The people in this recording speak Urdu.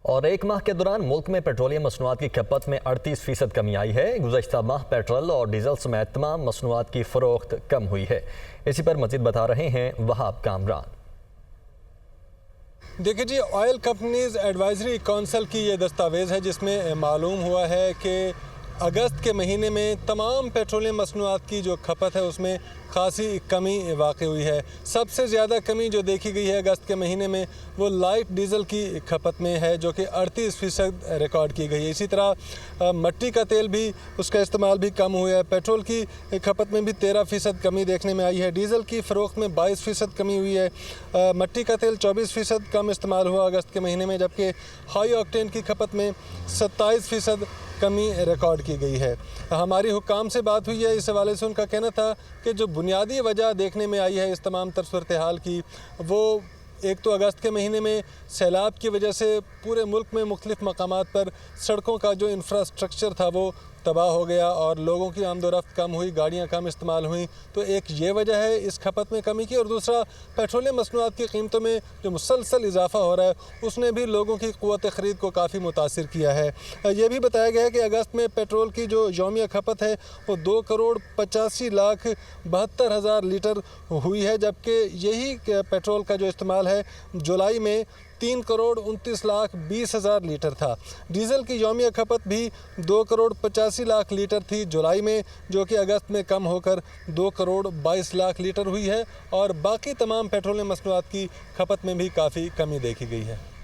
اور ایک ماہ کے دوران ملک میں پیٹرولیم مصنوعات کی کھپت میں 38% کمی آئی ہے۔ گزشتہ ماہ پیٹرول اور ڈیزل سمیت تمام مصنوعات کی فروخت کم ہوئی ہے۔ اسی پر مزید بتا رہے ہیں وہاب کامران۔ دیکھیں جی، آئل کمپنیز ایڈوائزری کونسل کی یہ دستاویز ہے جس میں معلوم ہوا ہے کہ اگست کے مہینے میں تمام پیٹرولیم مصنوعات کی جو کھپت ہے اس میں خاصی کمی واقع ہوئی ہے۔ سب سے زیادہ کمی جو دیکھی گئی ہے اگست کے مہینے میں وہ لائٹ ڈیزل کی کھپت میں ہے جو کہ 38% ریکارڈ کی گئی ہے۔ اسی طرح مٹی کا تیل بھی، اس کا استعمال بھی کم ہوا ہے۔ پیٹرول کی کھپت میں بھی 13% کمی دیکھنے میں آئی ہے۔ ڈیزل کی فروخت میں 22% کمی ہوئی ہے۔ مٹی کا تیل 24% کم استعمال ہوا اگست کے مہینے میں، جبکہ ہائی آکٹین کی کھپت میں 27% کمی ریکارڈ کی گئی ہے۔ ہماری حکام سے بات ہوئی ہے، اس حوالے سے ان کا کہنا تھا کہ جو بنیادی وجہ دیکھنے میں آئی ہے اس تمام تر صورتحال کی، وہ ایک تو اگست کے مہینے میں سیلاب کی وجہ سے پورے ملک میں مختلف مقامات پر سڑکوں کا جو انفراسٹرکچر تھا وہ تباہ ہو گیا اور لوگوں کی آمد و رفت کم ہوئی، گاڑیاں کم استعمال ہوئیں، تو ایک یہ وجہ ہے اس کھپت میں کمی کی۔ اور دوسرا، پیٹرولیم مصنوعات کی قیمتوں میں جو مسلسل اضافہ ہو رہا ہے اس نے بھی لوگوں کی قوت خرید کو کافی متاثر کیا ہے۔ یہ بھی بتایا گیا ہے کہ اگست میں پیٹرول کی جو یومیہ کھپت ہے وہ 2,85,72,000 لیٹر ہوئی ہے، جبکہ یہی پیٹرول کا جو استعمال ہے جولائی میں 3,29,20,000 لیٹر تھا۔ ڈیزل کی یومیہ کھپت بھی 2,85,00,000 لیٹر تھی جولائی میں، جو کہ اگست میں کم ہو کر 2,22,00,000 لیٹر ہوئی ہے، اور باقی تمام پیٹرولیم مصنوعات کی کھپت میں بھی کافی کمی دیکھی گئی ہے۔